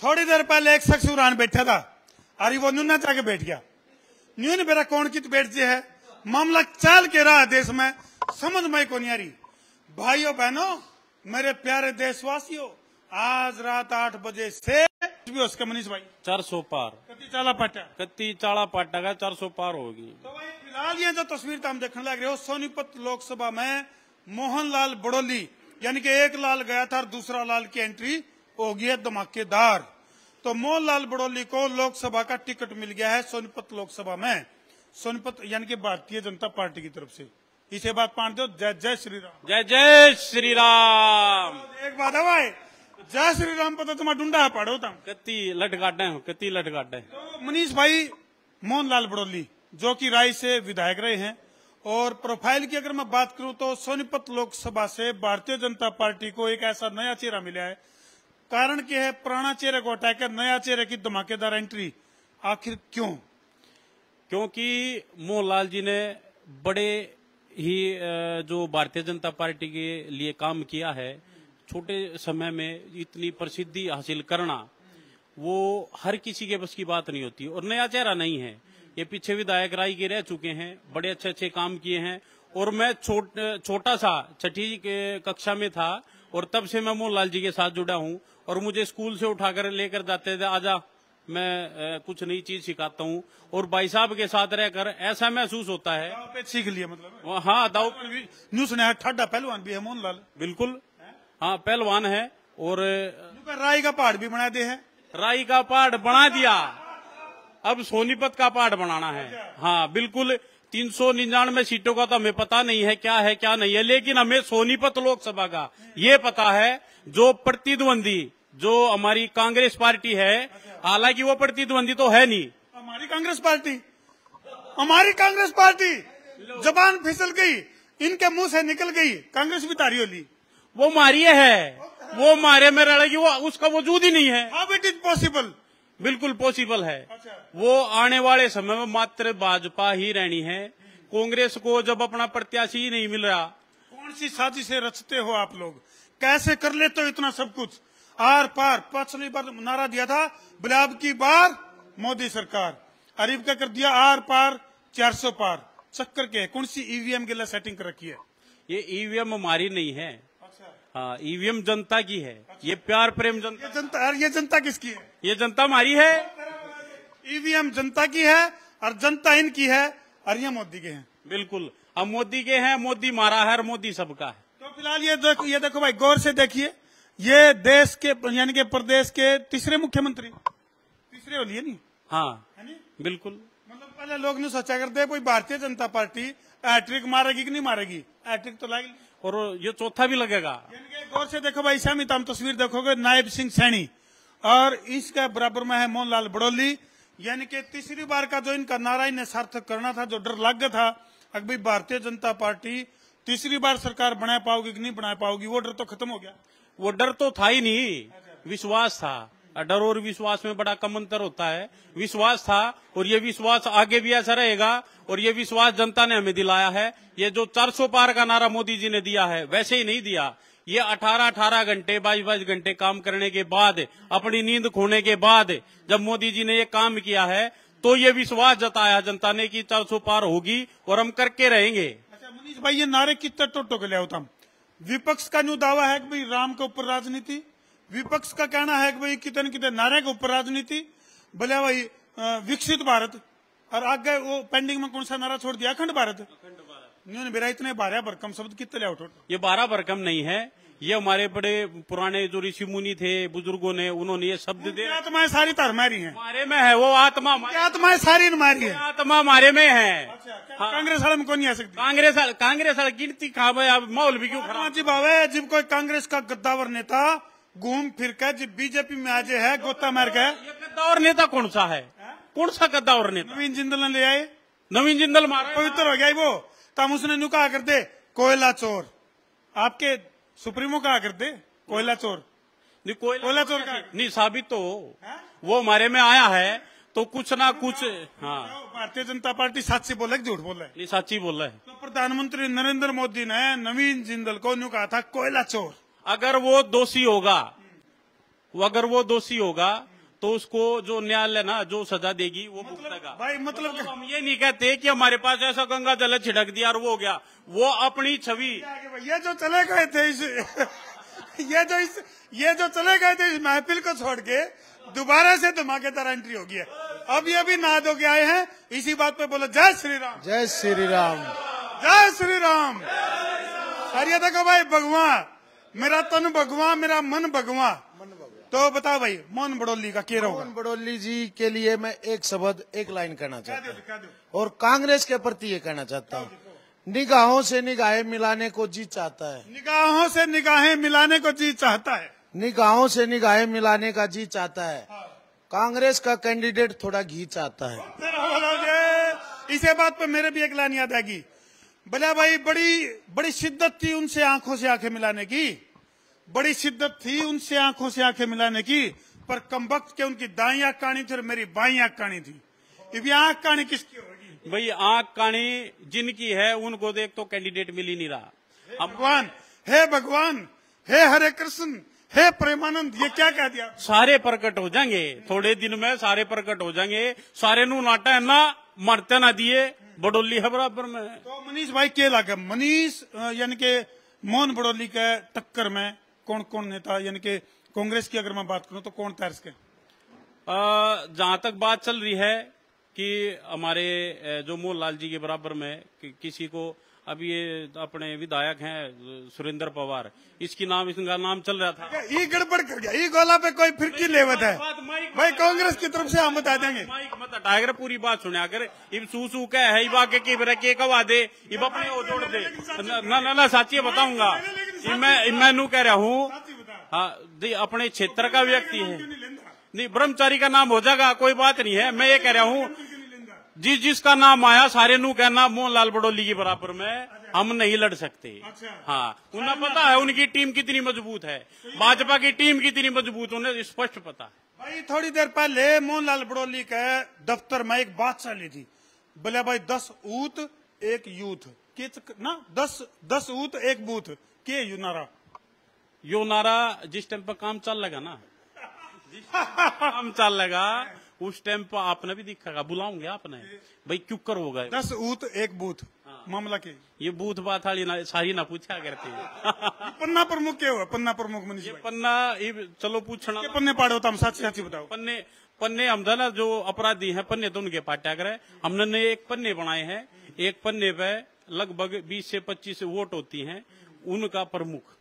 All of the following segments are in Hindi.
थोड़ी देर पहले एक शख्स उरान बैठा था, अरे वो न्यूना जाके बैठ गया। न्यून मेरा कौन की तो बैठ है, मामला चाल के रहा देश में, समझ में को नहीं आ रही। भाइयों बहनों, मेरे प्यारे देशवासियों, आज रात 8 बजे से भी उसका मनीष भाई 400 पार कत्ती चाला पाटा का 400 पार होगी। तो भाई फिलहाल ये जो तस्वीर हम देखने लग रहे हो, सोनीपत लोकसभा में मोहनलाल बड़ोली यानी कि एक लाल गया था और दूसरा लाल की एंट्री हो गई है धमाकेदार। तो मोहनलाल बड़ोली को लोकसभा का टिकट मिल गया है सोनीपत लोकसभा में, सोनीपत यानी कि भारतीय जनता पार्टी की तरफ से। इसे बात मान दो, जय जय श्री राम, जय जय श्री राम। एक बात है भाई, जय श्री राम पता तुम्हारा डूंडा है पढ़ो तुम कत्ती लटकाटे। तो मनीष भाई मोहनलाल बड़ोली जो कि राय से विधायक रहे हैं, और प्रोफाइल की अगर मैं बात करूं तो सोनीपत लोकसभा से भारतीय जनता पार्टी को एक ऐसा नया चेहरा मिला है। कारण क्या है, पुराना चेहरे को हटाकर नया चेहरे की धमाकेदार एंट्री। आखिर क्यों? क्योंकि मोहनलाल जी ने बड़े ही जो भारतीय जनता पार्टी के लिए काम किया है, छोटे समय में इतनी प्रसिद्धि हासिल करना वो हर किसी के बस की बात नहीं होती। और नया चेहरा नहीं है, ये पीछे विधायक राय के रह चुके हैं, बड़े अच्छे अच्छे काम किए हैं। और मैं छोटा सा 6ठी कक्षा में था और तब से मैं मोहनलाल जी के साथ जुड़ा हूं, और मुझे स्कूल से उठाकर लेकर जाते थे, आजा मैं कुछ नई चीज सिखाता हूं। और भाई साहब के साथ रहकर ऐसा महसूस होता है, दाव पे सीख लिया मतलब। हाँ, दाव पर भी न्यू सुना है, ठाडा पहलवान भी है मोहनलाल। बिल्कुल, हाँ पहलवान है। और राय का पहाड़ भी बना दे है, राई का पहाड़ बना दिया, अब सोनीपत का पहाड़ बनाना है। हाँ बिल्कुल, 399 सीटों का तो हमें पता नहीं है क्या है क्या नहीं है, लेकिन हमें सोनीपत लोकसभा का ये पता है, जो प्रतिद्वंदी जो हमारी कांग्रेस पार्टी है, हालांकि वो प्रतिद्वंदी तो है नहीं, हमारी कांग्रेस पार्टी जबान फिसल गई, इनके मुंह से निकल गई, कांग्रेस भी तारी होली, वो मारी है, वो मारे में रड़ेगी, वो उसका वजूद ही नहीं है। How it is possible? बिल्कुल पॉसिबल है। वो आने वाले समय में मात्र भाजपा ही रहनी है। कांग्रेस को जब अपना प्रत्याशी ही नहीं मिल रहा, कौन सी साजिशें रचते हो आप लोग, कैसे कर लेते हो इतना सब कुछ? आर पार पिछली बार नारा दिया था, गुलाब की बार मोदी सरकार, अरीब का कर दिया आर पार 400 पार। चक्कर के कौन सी ईवीएम के लिए सेटिंग कर रखी है? ये ईवीएम हमारी नहीं है। हाँ, ईवीएम जनता की है। ये प्यार प्रेम जनता। ये जनता किसकी है? ये जनता हमारी है। ईवीएम जनता की है और जनता इनकी है, और ये मोदी के हैं। बिल्कुल, हम मोदी के हैं, मोदी मारा है और मोदी सबका है। तो फिलहाल ये देखो भाई, गौर से देखिए, ये देश के यानी कि प्रदेश के तीसरे मुख्यमंत्री, तीसरे वाली है नहीं? हाँ है नहीं? बिल्कुल, मतलब पहले लोग नहीं सोचा करते कोई भारतीय जनता पार्टी हैट्रिक मारेगी कि नहीं मारेगी, हैट्रिक तो लगेगी, और ये चौथा भी लगेगा। गौर से देखो भाई, शामित हम तस्वीर देखोगे, नायब सिंह सैनी और इसके बराबर में है मोहनलाल बड़ोली। यानी कि तीसरी बार का जो इनका नारा इन्हें सार्थक करना था, जो डर लग गया था अभी भारतीय जनता पार्टी तीसरी बार सरकार बना पाओगी कि नहीं बना पाओगी, वो डर तो खत्म हो गया। वो डर तो था ही नहीं, विश्वास था। डर और विश्वास में बड़ा कम अंतर होता है। विश्वास था, और ये विश्वास आगे भी ऐसा रहेगा, और ये विश्वास जनता ने हमें दिलाया है। ये जो 400 पार का नारा मोदी जी ने दिया है, वैसे ही नहीं दिया। ये 18 घंटे 22 घंटे काम करने के बाद, अपनी नींद खोने के बाद जब मोदी जी ने ये काम किया है, तो ये विश्वास जताया जनता ने कि 400 पार होगी और हम करके रहेंगे। अच्छा मनीष भाई, ये नारे कितने टोटो के ले होता? विपक्ष का न्यू दावा है कि भाई राम के ऊपर राजनीति, विपक्ष का कहना है कि भाई कितने कितने नारे के ऊपर राजनीति, बोले भाई विकसित भारत, और आगे वो पेंडिंग में कौन सा नारा छोड़ दिया? अखंड भारत। इन्होंने मेरा इतने 12 भरकम शब्द कितने ले उठो? ये 12 भरकम नहीं है, ये हमारे बड़े पुराने जो ऋषि मुनि थे, बुजुर्गों ने, उन्होंने ये शब्द दे। आत्माएं सारी हमारी हैं, हमारे में है वो आत्मा, आत्माएं सारी हमारी है, आत्मा हमारे में है। हाँ। कांग्रेस वाले में कौन नहीं आ सकती? कांग्रेस गिनती खा माहौल भी क्यों खराब? जी भावे, जब कोई कांग्रेस का गद्दावर नेता घूम फिर कर जब बीजेपी में आज है गोता मार के, ये गद्दावर नेता कौन सा है? कौन सा गद्दावर नेता? नवीन जिंदल ने ले आए, नवीन जिंदल मारा, पवित्र हो गया वो, तब उसने न्यू कहा करते कोयला चोर, आपके सुप्रीमो कहा करते कोयला चोर, कोयला चोर का नहीं साबित तो वो हमारे में आया है, तो कुछ ना कुछ। हाँ, भारतीय जनता पार्टी सच बोला झूठ बोला है? नहीं, सच्ची बोल रहा है। तो प्रधानमंत्री नरेंद्र मोदी ने नवीन जिंदल को न्यू कहा था कोयला चोर। अगर वो दोषी होगा, वो अगर वो दोषी होगा तो उसको जो न्यायालय ना जो सजा देगी वो भुगतेगा। भाई मतलब हम ये नहीं कहते कि हमारे पास ऐसा गंगा जल छिड़क दिया और वो हो गया, वो अपनी छवि। ये जो चले गए थे ये जो चले गए थे इस महफिल को छोड़ के दोबारा से धमाकेदार एंट्री होगी है। अब ये भी नहा धो के आए हैं, इसी बात पे बोलो जय श्री राम, जय श्री राम, जय श्री राम। सर ये देखो भाई, भगवान मेरा तन भगवान, मेरा मन भगवान। तो बताओ भाई, मोहन बड़ोली का क्या होगा? मोहन बड़ोली जी के लिए मैं एक शब्द एक लाइन कहना चाहता हूँ क्या दो? और कांग्रेस के प्रति ये कहना चाहता हूँ, निगाहों से निगाहें मिलाने को जी चाहता है, निगाहों से निगाहें मिलाने को जी चाहता है, निगाहों से निगाहें मिलाने का जी चाहता है। कांग्रेस का कैंडिडेट थोड़ा घी चाहता है। इसे बात पे मेरे भी एक लाइन याद आएगी। भला भाई बड़ी शिद्दत थी उनसे आंखों से आंखें मिलाने की, बड़ी शिद्दत थी उनसे आंखों से आंखें मिलाने की, पर कमबख्त के उनकी दाई आंख कानी थी और मेरी बाई आंख कानी थी। अब आंख कानी किसकी होगी? भाई आंख कानी जिनकी है उनको देख तो कैंडिडेट मिल ही नहीं रहा। भगवान, हे भगवान, हे हरे कृष्ण, हे प्रेमानंद, ये क्या कह दिया? सारे प्रकट हो जाएंगे थोड़े दिन में, सारे प्रकट हो जाएंगे। सारे नू नाटा है ना, मरते ना दिए, बड़ोली है बराबर में। तो मनीष भाई क्या लगा? मनीष यानी के मोहन बड़ोली के टक्कर में कौन कौन नेता, यानी कि कांग्रेस की अगर मैं बात करूं तो कौन तैर के? जहां तक बात चल रही है कि हमारे जो मोहनलाल जी के बराबर में किसी को, अभी ये अपने विधायक हैं सुरेंद्र पवार, इनका नाम चल रहा था। ये गड़बड़ कर गया, ये गोला पे कोई फिरकी लेवत है भाई, कांग्रेस की तरफ से हम बता देंगे। माइक मत हटाकर पूरी बात सुने, अगर इब सू क्या है, इबा के कवा दे, इब अपने वो जोड़ दे ना साची बताऊंगा। मैं नू कह रहा हूँ, हाँ अपने क्षेत्र का व्यक्ति है, नहीं ब्रह्मचारी का नाम हो जाएगा, कोई बात नहीं है। मैं ये कह रहा हूँ जिसका नाम आया सारे नू कहना मोहनलाल बड़ोली के बराबर में हम नहीं लड़ सकते। हाँ उन्हें पता है उनकी टीम कितनी मजबूत है, भाजपा की टीम कितनी मजबूत, उन्हें स्पष्ट पता है। भाई थोड़ी देर पहले मोहनलाल बड़ोली के दफ्तर में एक बात चली थी, बोले भाई 10 ऊत एक यूथ ना, 10 ऊत एक बूथ के यो नारा जिस टाइम पर काम चल लगा ना, काम चल लगा उस टाइम पर आपने भी दिखेगा, बुलाऊंगे आपने भाई क्यों कर होगा 10 ऊत एक बूथ। हाँ। मामला के ये बूथ बात सारी ना पूछा करते पन्ना प्रमुख क्या हुआ? पन्ना प्रमुख मनीष भाई, पन्ना चलो पूछना पन्ने पाड़े होता हम साची बताओ। पन्ने हम ना जो अपराधी हैं पन्ने तो उनके पाट्या करे, हमने एक पन्ने बनाए हैं, एक पन्ने पे लगभग 20 से 25 वोट होती हैं, उनका प्रमुख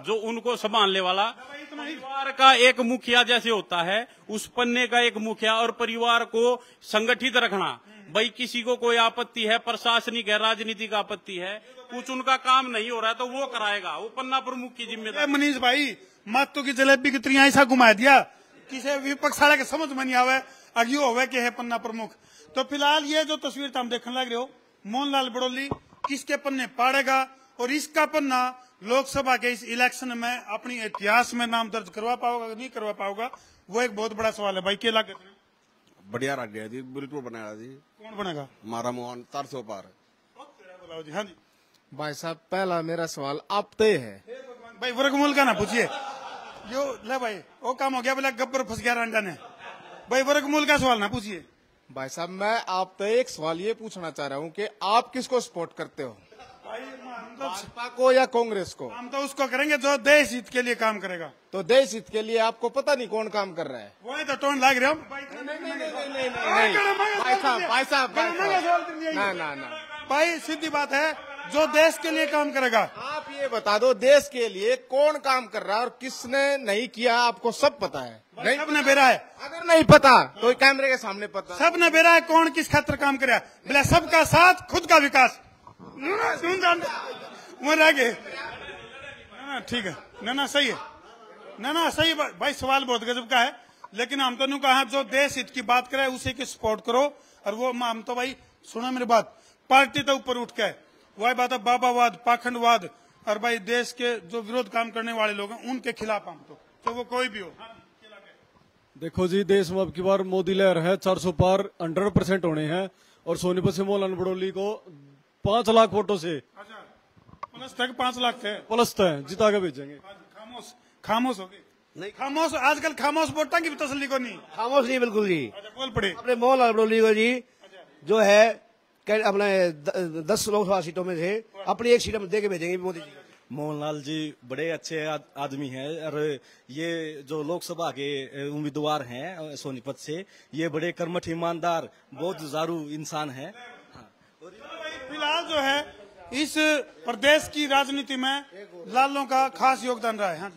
जो उनको संभालने वाला, परिवार का एक मुखिया जैसे होता है उस पन्ने का एक मुखिया, और परिवार को संगठित रखना। भाई किसी को कोई आपत्ति है, प्रशासनिक है, राजनीतिक आपत्ति है, कुछ उनका काम नहीं हो रहा है तो वो कराएगा, वो पन्ना प्रमुख की जिम्मेदारी। मनीष भाई मातों की जलेबी की तरह ऐसा घुमा दिया, किसी विपक्ष वाले के समझ में नहीं आवे अगियो होवे कि है पन्ना प्रमुख। तो फिलहाल ये जो तस्वीर हम देखने लग रहे हो, मोहनलाल बड़ोली किसके पन्ने पाड़ेगा और इसका पन्ना लोकसभा के इस इलेक्शन में अपनी इतिहास में नाम दर्ज करवा पाओगा नहीं करवा पाओगा, वो एक बहुत बड़ा सवाल है। भाई क्या लगे? बढ़िया रख गया जी, बिल्कुल बनाया जी। कौन बनेगा? हमारा मोहन 400 पार। जी हाँ जी भाई साहब, पहला मेरा सवाल आप तय है भाई, वर्गमूल का ना पूछिए, यो ले भाई वो काम हो गया, बोला गब्बर फंस गया रंडा ने। भाई वर्गमूल का सवाल ना पूछिए भाई साहब। मैं आप तय एक सवाल ये पूछना चाह रहा हूँ कि आप किसको सपोर्ट करते हो, भाजपा को या कांग्रेस को? हम तो उसको करेंगे जो देश हित के लिए काम करेगा। तो देश हित के लिए आपको पता नहीं कौन काम कर रहा है? वही तो टोन लाग रहे हो भाई साहब ना भाई, सीधी बात है, जो देश के लिए काम करेगा। आप ये बता दो देश के लिए कौन काम कर रहा है और किसने नहीं किया, आपको सब पता है? नहीं, सबने बेरा है। अगर नहीं पता तो कैमरे के सामने पता, सबने बेरा है कौन किस खातर काम करे। बोला सबका साथ खुद का विकास, वो रह गए। ठीक है, ना सही है, ना सही भाई, सवाल बहुत गजब का है, लेकिन हम तो नहीं कहा जो देश हित की बात करे उसी की सपोर्ट करो। और वो हम तो भाई सुनो मेरी बात, पार्टी तो ऊपर उठ के वही बात है, बाबावाद, पाखंडवाद और भाई देश के जो विरोध काम करने वाले लोग हैं उनके खिलाफ हम तो वो कोई भी हो। देखो जी, देश में अब की बार मोदी लहर है, 400 पार 100% होने हैं, और सोनीपत से मोहनलाल बड़ोली को 5 लाख वोटों से प्लस तक 5 लाख थे, प्लस है, जिता के भेजेंगे। खामोश हो गए। नहीं खामोश आजकल खामोश वोटा की भी तसल्ली को नहीं। खामोश नहीं बिल्कुल जी। अच्छा बोल पड़े। अपने मोहनलाल बड़ोली को जी जो है अपने 10 लोकसभा सीटों में से अपनी एक सीट हम दे के भेजेंगे मोदी जी को। मोहनलाल जी बड़े अच्छे आदमी हैं और ये जो लोकसभा के उम्मीदवार हैं सोनीपत से, ये बड़े कर्मठ ईमानदार बहुत जुझारू इंसान हैं। फिलहाल जो है इस प्रदेश की राजनीति में लालों का खास योगदान रहा है। हाँ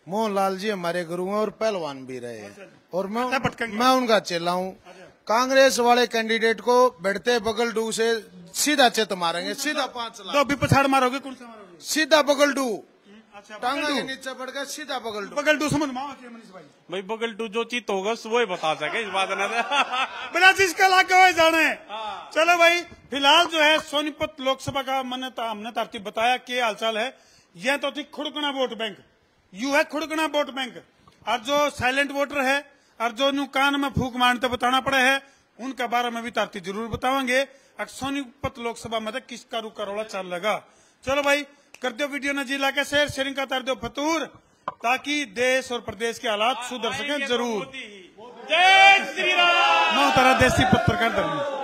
मोहनलाल जी हमारे गुरु हैं और पहलवान भी रहे हैं और भटकेंगे। मैं उनका चेला हूँ। कांग्रेस वाले कैंडिडेट को बढ़ते बगल डू से सीधा चित मारेंगे, सीधा 5 लाख। तो अभी पछाड़ मारोगे, कौन सा मारोगे? सीधा बगल डू, अच्छा टांगा के नीचे पड़ गया, सीधा बगल डू। बगल डू समझ में आओ मनीष भाई। भाई बगल टू जो चीत होगा वो ही बता सके इस बात ने। बिना जिसका लाके हुए जाने। चलो भाई फिलहाल जो है सोनीपत लोकसभा का हमने तरतीब बताया कि हालचाल है। यह तो थी खुड़कना वोट बैंक, यू है खुड़कना वोट बैंक। और जो साइलेंट वोटर है और जो न्यू कान में फूक मारते बताना पड़े है, उनके बारे में भी तरतीब जरूर बताएंगे। सोनीपत लोकसभा में किसका रुका रोड़ा चल लगा। चलो भाई कर दो वीडियो ने जिला के शेयरिंग का कर दो फतूर, ताकि देश और प्रदेश के हालात सुधर सके जरूर। जय श्री राम। नौ तरह देसी पत्रकार धर्मी।